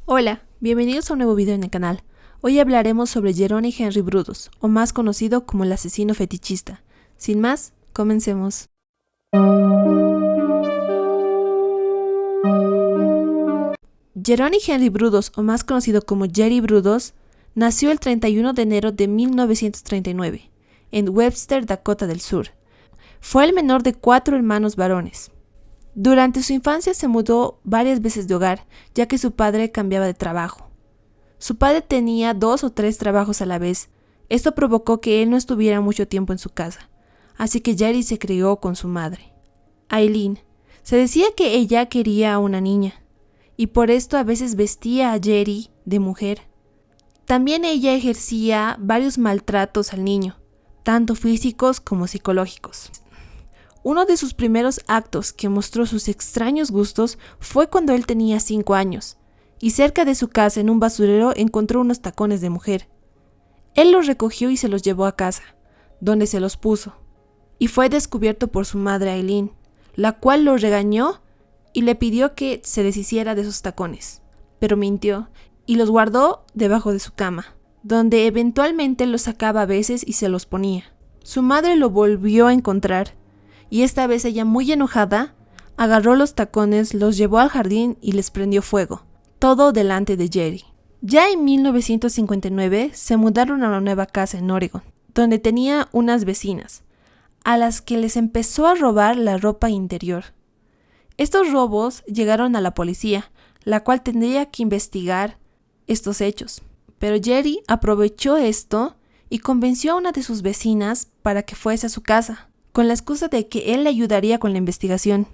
Hola, bienvenidos a un nuevo video en el canal. Hoy hablaremos sobre Jerome Henry Brudos, o más conocido como el asesino fetichista. Sin más, comencemos. Jerome Henry Brudos, o más conocido como Jerry Brudos, nació el 31 de enero de 1939, en Webster, Dakota del Sur. Fue el menor de 4 hermanos varones. Durante su infancia se mudó varias veces de hogar, ya que su padre cambiaba de trabajo. Su padre tenía 2 o 3 trabajos a la vez. Esto provocó que él no estuviera mucho tiempo en su casa, así que Jerry se crió con su madre, Aileen. Se decía que ella quería a una niña, y por esto a veces vestía a Jerry de mujer. También ella ejercía varios maltratos al niño, tanto físicos como psicológicos. Uno de sus primeros actos que mostró sus extraños gustos fue cuando él tenía 5 años, y cerca de su casa en un basurero encontró unos tacones de mujer. Él los recogió y se los llevó a casa, donde se los puso, y fue descubierto por su madre Aileen, la cual lo regañó y le pidió que se deshiciera de esos tacones, pero mintió y los guardó debajo de su cama, donde eventualmente los sacaba a veces y se los ponía. Su madre lo volvió a encontrar, y esta vez ella, muy enojada, agarró los tacones, los llevó al jardín y les prendió fuego, todo delante de Jerry. Ya en 1959 se mudaron a una nueva casa en Oregon, donde tenía unas vecinas, a las que les empezó a robar la ropa interior. Estos robos llegaron a la policía, la cual tendría que investigar estos hechos. Pero Jerry aprovechó esto y convenció a una de sus vecinas para que fuese a su casa, con la excusa de que él le ayudaría con la investigación.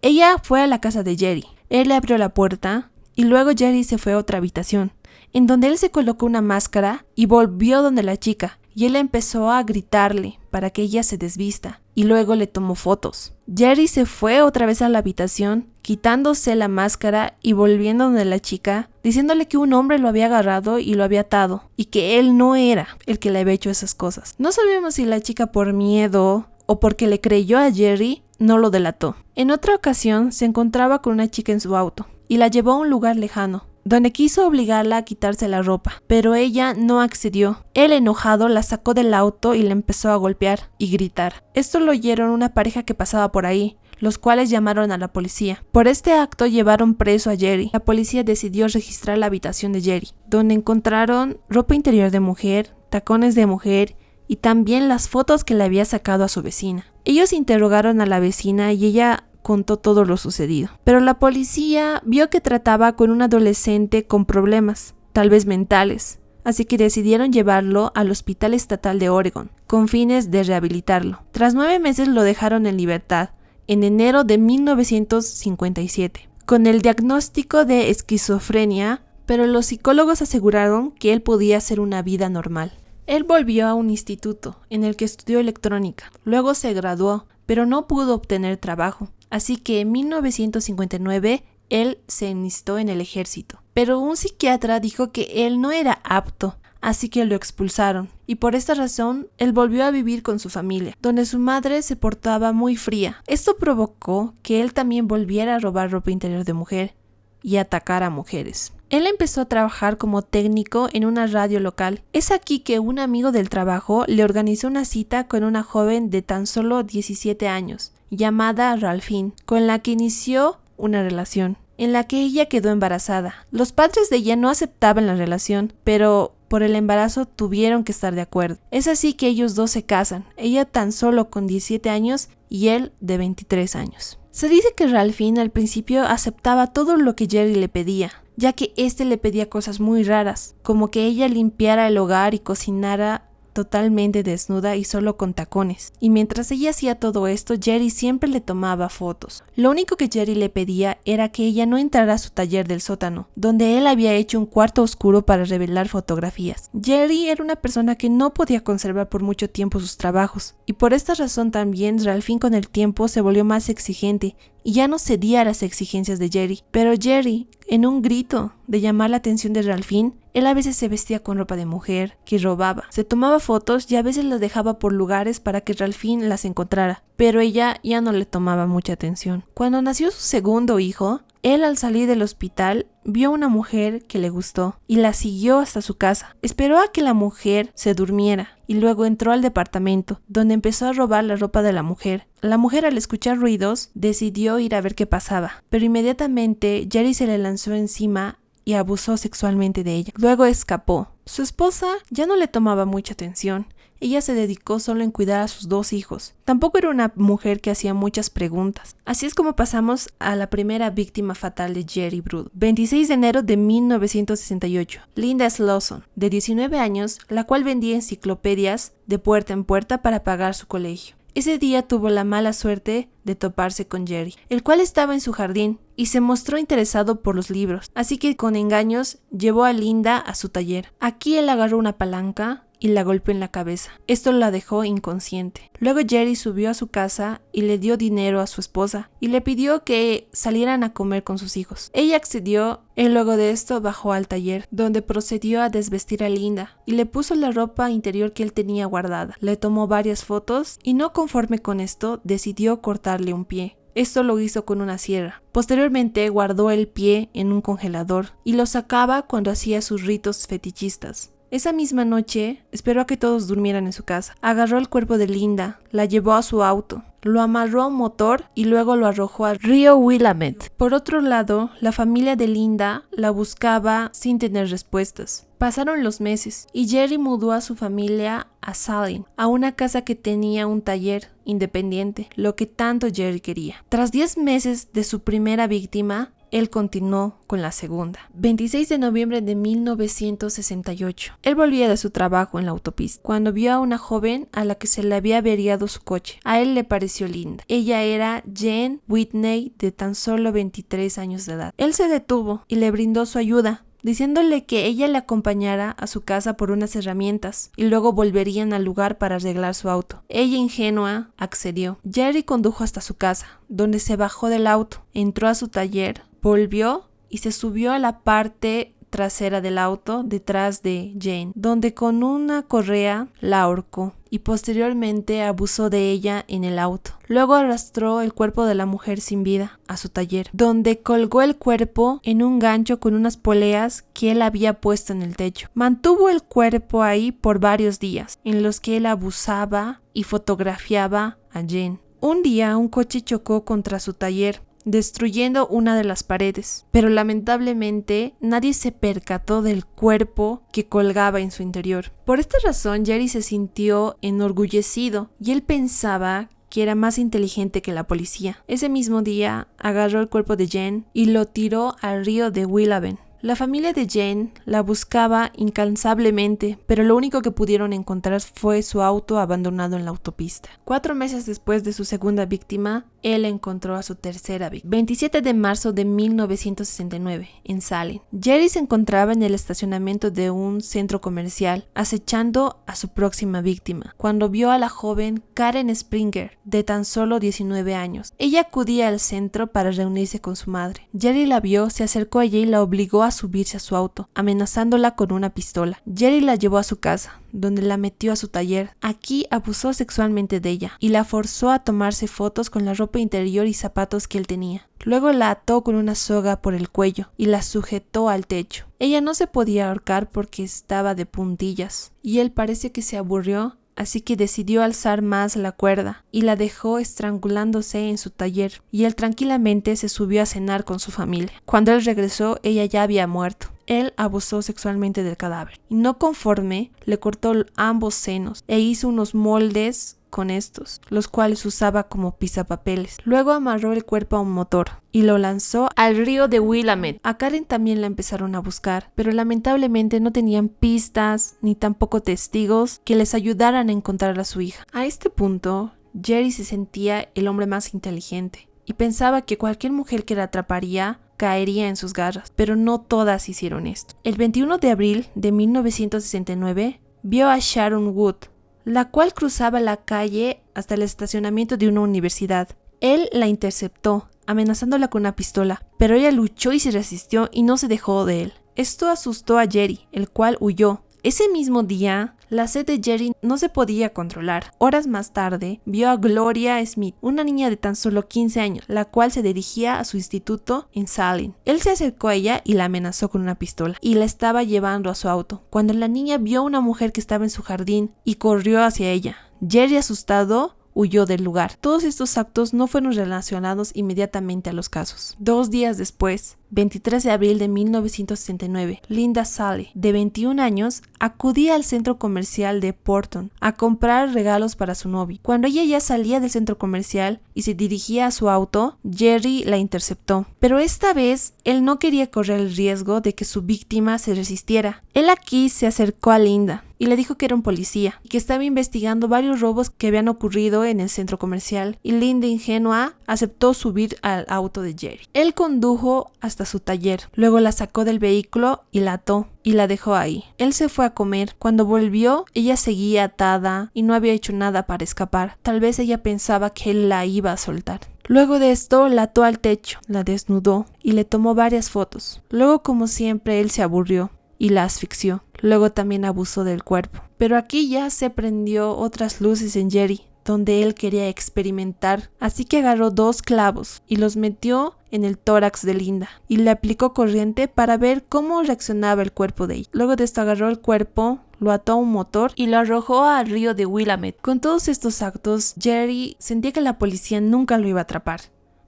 Ella fue a la casa de Jerry. Él le abrió la puerta y luego Jerry se fue a otra habitación, en donde él se colocó una máscara y volvió donde la chica, y él empezó a gritarle para que ella se desvista, y luego le tomó fotos. Jerry se fue otra vez a la habitación, quitándose la máscara y volviendo donde la chica, diciéndole que un hombre lo había agarrado y lo había atado, y que él no era el que le había hecho esas cosas. No sabemos si la chica, por miedo o porque le creyó a Jerry, no lo delató. En otra ocasión se encontraba con una chica en su auto y la llevó a un lugar lejano, donde quiso obligarla a quitarse la ropa, pero ella no accedió. Él, enojado, la sacó del auto y le empezó a golpear y gritar. Esto lo oyeron una pareja que pasaba por ahí, los cuales llamaron a la policía. Por este acto llevaron preso a Jerry. La policía decidió registrar la habitación de Jerry, donde encontraron ropa interior de mujer, tacones de mujer y también las fotos que le había sacado a su vecina. Ellos interrogaron a la vecina y ella contó todo lo sucedido. Pero la policía vio que trataba con un adolescente con problemas, tal vez mentales, así que decidieron llevarlo al Hospital Estatal de Oregon, con fines de rehabilitarlo. Tras 9 meses lo dejaron en libertad, en enero de 1957, con el diagnóstico de esquizofrenia, pero los psicólogos aseguraron que él podía hacer una vida normal. Él volvió a un instituto en el que estudió electrónica, luego se graduó, pero no pudo obtener trabajo, así que en 1959 él se enlistó en el ejército. Pero un psiquiatra dijo que él no era apto, así que lo expulsaron, y por esta razón él volvió a vivir con su familia, donde su madre se portaba muy fría. Esto provocó que él también volviera a robar ropa interior de mujer y atacar a mujeres. Él empezó a trabajar como técnico en una radio local. Es aquí que un amigo del trabajo le organizó una cita con una joven de tan solo 17 años, llamada Ralphine, con la que inició una relación, en la que ella quedó embarazada. Los padres de ella no aceptaban la relación, pero por el embarazo tuvieron que estar de acuerdo. Es así que ellos dos se casan, ella tan solo con 17 años y él de 23 años. Se dice que Ralphine al principio aceptaba todo lo que Jerry le pedía, ya que éste le pedía cosas muy raras, como que ella limpiara el hogar y cocinara totalmente desnuda y solo con tacones. Y mientras ella hacía todo esto, Jerry siempre le tomaba fotos. Lo único que Jerry le pedía era que ella no entrara a su taller del sótano, donde él había hecho un cuarto oscuro para revelar fotografías. Jerry era una persona que no podía conservar por mucho tiempo sus trabajos, y por esta razón también Ralphine con el tiempo se volvió más exigente y ya no cedía a las exigencias de Jerry. Pero Jerry, en un grito de llamar la atención de Ralphine, él a veces se vestía con ropa de mujer, que robaba. Se tomaba fotos y a veces las dejaba por lugares para que Ralphine las encontrara, pero ella ya no le tomaba mucha atención. Cuando nació su segundo hijo, Él, al salir del hospital, vio a una mujer que le gustó y la siguió hasta su casa. Esperó a que la mujer se durmiera y luego entró al departamento, donde empezó a robar la ropa de la mujer. La mujer, al escuchar ruidos, decidió ir a ver qué pasaba, pero inmediatamente Jerry se le lanzó encima y abusó sexualmente de ella. Luego escapó. Su esposa ya no le tomaba mucha atención. Ella se dedicó solo en cuidar a sus 2 hijos. Tampoco era una mujer que hacía muchas preguntas. Así es como pasamos a la primera víctima fatal de Jerry Brudos. 26 de enero de 1968. Linda Slawson, de 19 años, la cual vendía enciclopedias de puerta en puerta para pagar su colegio. Ese día tuvo la mala suerte de toparse con Jerry, el cual estaba en su jardín y se mostró interesado por los libros, así que con engaños llevó a Linda a su taller. Aquí él agarró una palanca y la golpeó en la cabeza. Esto la dejó inconsciente. Luego Jerry subió a su casa y le dio dinero a su esposa y le pidió que salieran a comer con sus hijos. Ella accedió y luego de esto bajó al taller, donde procedió a desvestir a Linda y le puso la ropa interior que él tenía guardada. Le tomó varias fotos y, no conforme con esto, decidió cortarle un pie. Esto lo hizo con una sierra. Posteriormente guardó el pie en un congelador y lo sacaba cuando hacía sus ritos fetichistas. Esa misma noche esperó a que todos durmieran en su casa. Agarró el cuerpo de Linda, la llevó a su auto, lo amarró a un motor y luego lo arrojó al río Willamette. Por otro lado, la familia de Linda la buscaba sin tener respuestas. Pasaron los meses y Jerry mudó a su familia a Salem, a una casa que tenía un taller independiente, lo que tanto Jerry quería. Tras 10 meses de su primera víctima, él continuó con la segunda. 26 de noviembre de 1968. Él volvía de su trabajo en la autopista cuando vio a una joven a la que se le había averiado su coche. A él le pareció linda. Ella era Jane Whitney, de tan solo 23 años de edad. Él se detuvo y le brindó su ayuda, diciéndole que ella le acompañara a su casa por unas herramientas y luego volverían al lugar para arreglar su auto. Ella, ingenua, accedió. Jerry condujo hasta su casa, donde se bajó del auto, entró a su taller, volvió y se subió a la parte trasera del auto detrás de Jane, donde con una correa la ahorcó y posteriormente abusó de ella en el auto. Luego arrastró el cuerpo de la mujer sin vida a su taller, donde colgó el cuerpo en un gancho con unas poleas que él había puesto en el techo. Mantuvo el cuerpo ahí por varios días, en los que él abusaba y fotografiaba a Jane. Un día un coche chocó contra su taller, destruyendo una de las paredes, pero lamentablemente nadie se percató del cuerpo que colgaba en su interior. Por esta razón, Jerry se sintió enorgullecido y él pensaba que era más inteligente que la policía. Ese mismo día agarró el cuerpo de Jane y lo tiró al río de Willamette. La familia de Jane la buscaba incansablemente, pero lo único que pudieron encontrar fue su auto abandonado en la autopista. 4 meses después de su segunda víctima, él encontró a su tercera víctima. 27 de marzo de 1969, en Salem. Jerry se encontraba en el estacionamiento de un centro comercial, acechando a su próxima víctima, cuando vio a la joven Karen Springer, de tan solo 19 años. Ella acudía al centro para reunirse con su madre. Jerry la vio, se acercó a ella y la obligó a subirse a su auto, amenazándola con una pistola. Jerry la llevó a su casa, donde la metió a su taller. Aquí abusó sexualmente de ella y la forzó a tomarse fotos con la ropa interior y zapatos que él tenía. Luego la ató con una soga por el cuello y la sujetó al techo. Ella no se podía ahorcar porque estaba de puntillas y él parece que se aburrió, así que decidió alzar más la cuerda y la dejó estrangulándose en su taller, y él tranquilamente se subió a cenar con su familia. Cuando él regresó, ella ya había muerto. Él abusó sexualmente del cadáver y, no conforme, le cortó ambos senos e hizo unos moldes con estos, los cuales usaba como pisapapeles. Luego amarró el cuerpo a un motor y lo lanzó al río de Willamette. A Karen también la empezaron a buscar, pero lamentablemente no tenían pistas ni tampoco testigos que les ayudaran a encontrar a su hija. A este punto, Jerry se sentía el hombre más inteligente y pensaba que cualquier mujer que la atraparía caería en sus garras, pero no todas hicieron esto. El 21 de abril de 1969 vio a Sharon Wood, la cual cruzaba la calle hasta el estacionamiento de una universidad. Él la interceptó, amenazándola con una pistola, pero ella luchó y se resistió y no se dejó de él. Esto asustó a Jerry, el cual huyó. Ese mismo día, La sed de Jerry no se podía controlar. Horas más tarde, vio a Gloria Smith, una niña de tan solo 15 años, la cual se dirigía a su instituto en Salem. Él se acercó a ella y la amenazó con una pistola y la estaba llevando a su auto, cuando la niña vio a una mujer que estaba en su jardín y corrió hacia ella. Jerry, asustado, huyó del lugar. Todos estos actos no fueron relacionados inmediatamente a los casos. 2 días después, 23 de abril de 1969, Linda Sally, de 21 años, acudía al centro comercial de Porton a comprar regalos para su novio. Cuando ella ya salía del centro comercial y se dirigía a su auto, Jerry la interceptó. Pero esta vez, él no quería correr el riesgo de que su víctima se resistiera. Él aquí se acercó a Linda y le dijo que era un policía y que estaba investigando varios robos que habían ocurrido en el centro comercial, y Linda, ingenua, aceptó subir al auto de Jerry. Él condujo hasta su taller, luego la sacó del vehículo y la ató y la dejó ahí. Él se fue a comer. Cuando volvió, ella seguía atada y no había hecho nada para escapar. Tal vez ella pensaba que él la iba a soltar. Luego de esto, la ató al techo, la desnudó y le tomó varias fotos. Luego, como siempre, él se aburrió y la asfixió. Luego también abusó del cuerpo. Pero aquí ya se prendió otras luces en Jerry, donde él quería experimentar, así que agarró 2 clavos y los metió en el tórax de Linda y le aplicó corriente para ver cómo reaccionaba el cuerpo de ella. Luego de esto agarró el cuerpo, lo ató a un motor y lo arrojó al río de Willamette. Con todos estos actos, Jerry sentía que la policía nunca lo iba a atrapar.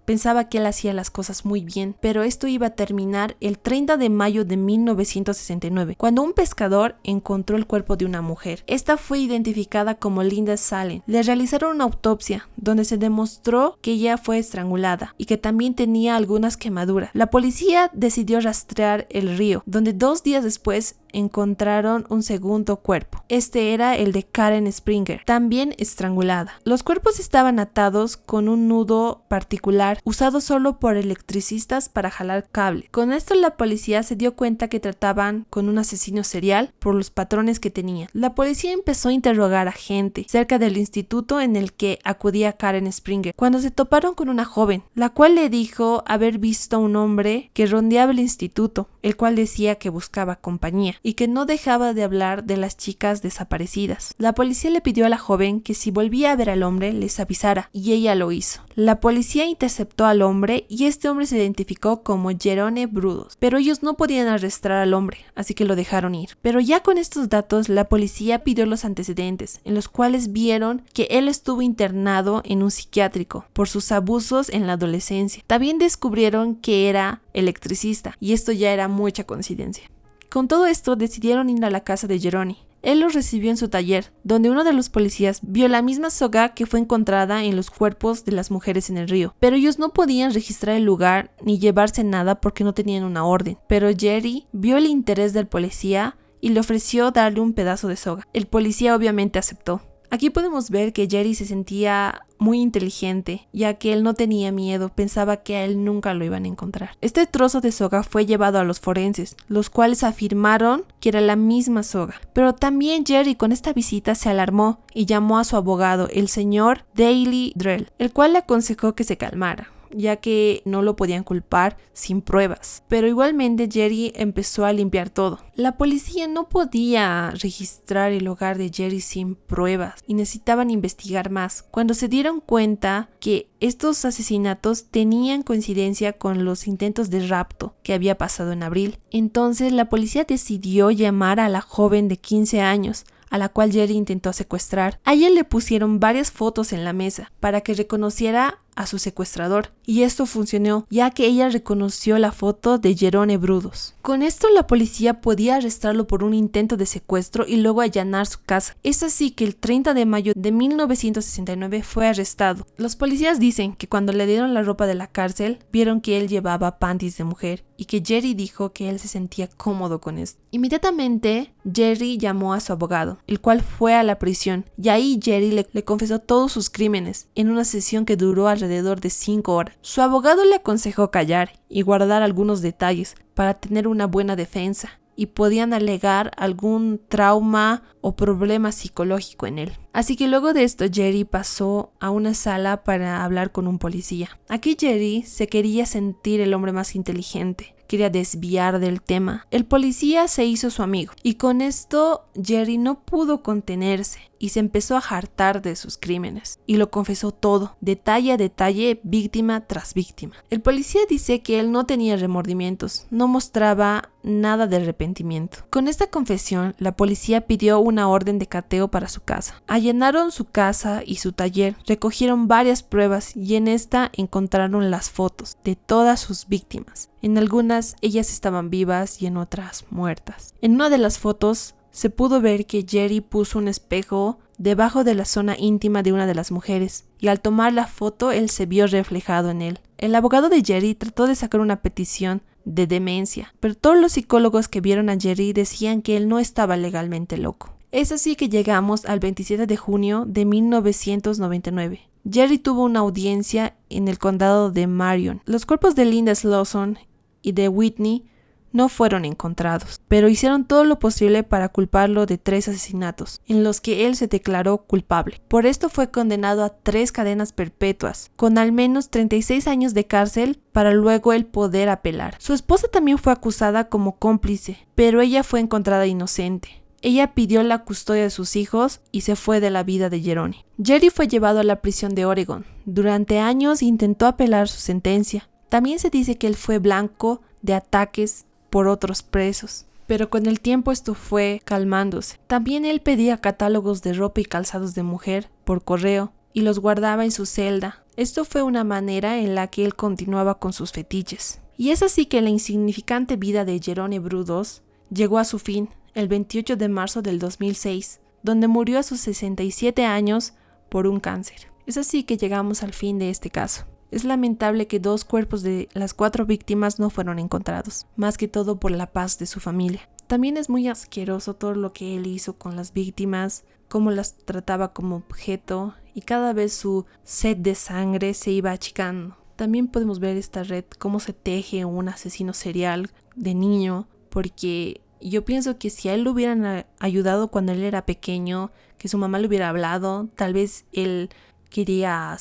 Pensaba que él hacía las cosas muy bien, pero esto iba a terminar el 30 de mayo de 1969, cuando un pescador encontró el cuerpo de una mujer. Esta fue identificada como Linda Sally. Le realizaron una autopsia, donde se demostró que ella fue estrangulada y que también tenía algunas quemaduras. La policía decidió rastrear el río, donde 2 días después encontraron un segundo cuerpo. Este era el de Karen Springer, también estrangulada. Los cuerpos estaban atados con un nudo particular usado solo por electricistas para jalar cable. Con esto la policía se dio cuenta que trataban con un asesino serial por los patrones que tenía. La policía empezó a interrogar a gente cerca del instituto en el que acudía Karen Springer, cuando se toparon con una joven, la cual le dijo haber visto a un hombre que rondeaba el instituto, el cual decía que buscaba compañía y que no dejaba de hablar de las chicas desaparecidas. La policía le pidió a la joven que si volvía a ver al hombre les avisara, y ella lo hizo. La policía interceptó al hombre y este hombre se identificó como Jerome Brudos, pero ellos no podían arrestar al hombre, así que lo dejaron ir. Pero ya con estos datos, la policía pidió los antecedentes, en los cuales vieron que él estuvo internado en un psiquiátrico por sus abusos en la adolescencia. También descubrieron que era electricista, y esto ya era mucha coincidencia. Con todo esto decidieron ir a la casa de Jerome. Él los recibió en su taller, donde uno de los policías vio la misma soga que fue encontrada en los cuerpos de las mujeres en el río, pero ellos no podían registrar el lugar ni llevarse nada porque no tenían una orden. Pero Jerry vio el interés del policía y le ofreció darle un pedazo de soga. El policía obviamente aceptó. Aquí podemos ver que Jerry se sentía muy inteligente, ya que él no tenía miedo, pensaba que a él nunca lo iban a encontrar. Este trozo de soga fue llevado a los forenses, los cuales afirmaron que era la misma soga. Pero también Jerry con esta visita se alarmó y llamó a su abogado, el señor Daly Drell, el cual le aconsejó que se calmara, ya que no lo podían culpar sin pruebas. Pero igualmente Jerry empezó a limpiar todo. La policía no podía registrar el hogar de Jerry sin pruebas y necesitaban investigar más. Cuando se dieron cuenta que estos asesinatos tenían coincidencia con los intentos de rapto que había pasado en abril, entonces la policía decidió llamar a la joven de 15 años a la cual Jerry intentó secuestrar. A ella le pusieron varias fotos en la mesa para que reconociera a su secuestrador, y esto funcionó ya que ella reconoció la foto de Jerome Brudos. Con esto la policía podía arrestarlo por un intento de secuestro y luego allanar su casa. Es así que el 30 de mayo de 1969 fue arrestado. Los policías dicen que cuando le dieron la ropa de la cárcel vieron que él llevaba panties de mujer y que Jerry dijo que él se sentía cómodo con esto. Inmediatamente Jerry llamó a su abogado, el cual fue a la prisión, y ahí Jerry le confesó todos sus crímenes en una sesión que duró alrededor de 5 horas. Su abogado le aconsejó callar y guardar algunos detalles para tener una buena defensa, y podían alegar algún trauma o problema psicológico en él. Así que luego de esto Jerry pasó a una sala para hablar con un policía. Aquí Jerry se quería sentir el hombre más inteligente, quería desviar del tema. El policía se hizo su amigo y con esto Jerry no pudo contenerse y se empezó a hartar de sus crímenes y lo confesó todo, detalle a detalle, víctima tras víctima. El policía dice que él no tenía remordimientos, no mostraba nada de arrepentimiento. Con esta confesión, la policía pidió una orden de cateo para su casa. Allanaron su casa y su taller, recogieron varias pruebas y en esta encontraron las fotos de todas sus víctimas. En algunas ellas estaban vivas y en otras muertas. En una de las fotos se pudo ver que Jerry puso un espejo debajo de la zona íntima de una de las mujeres y al tomar la foto él se vio reflejado en él. El abogado de Jerry trató de sacar una petición de demencia, pero todos los psicólogos que vieron a Jerry decían que él no estaba legalmente loco. Es así que llegamos al 27 de junio de 1999. Jerry tuvo una audiencia en el condado de Marion. Los cuerpos de Linda Slawson y de Whitney no fueron encontrados, pero hicieron todo lo posible para culparlo de 3 asesinatos, en los que él se declaró culpable. Por esto fue condenado a 3 cadenas perpetuas, con al menos 36 años de cárcel para luego él poder apelar. Su esposa también fue acusada como cómplice, pero ella fue encontrada inocente. Ella pidió la custodia de sus hijos y se fue de la vida de Jerry. Jerry fue llevado a la prisión de Oregon. Durante años intentó apelar su sentencia. También se dice que él fue blanco de ataques por otros presos, pero con el tiempo esto fue calmándose. También él pedía catálogos de ropa y calzados de mujer por correo y los guardaba en su celda. Esto fue una manera en la que él continuaba con sus fetiches. Y es así que la insignificante vida de Jerome Brudos llegó a su fin el 28 de marzo del 2006, donde murió a sus 67 años por un cáncer. Es así que llegamos al fin de este caso. Es lamentable que 2 cuerpos de las 4 víctimas no fueron encontrados, más que todo por la paz de su familia. También es muy asqueroso todo lo que él hizo con las víctimas, cómo las trataba como objeto y cada vez su sed de sangre se iba achicando. También podemos ver esta red, cómo se teje un asesino serial de niño, porque yo pienso que si a él lo hubieran ayudado cuando él era pequeño, que su mamá le hubiera hablado, tal vez él quería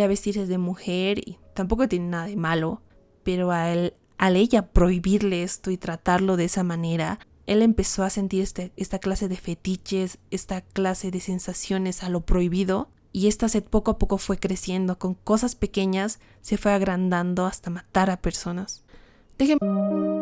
vestirse de mujer y tampoco tiene nada de malo, pero al ella prohibirle esto y tratarlo de esa manera, él empezó a sentir esta clase de fetiches, esta clase de sensaciones a lo prohibido y esta sed poco a poco fue creciendo, con cosas pequeñas se fue agrandando hasta matar a personas. Déjenme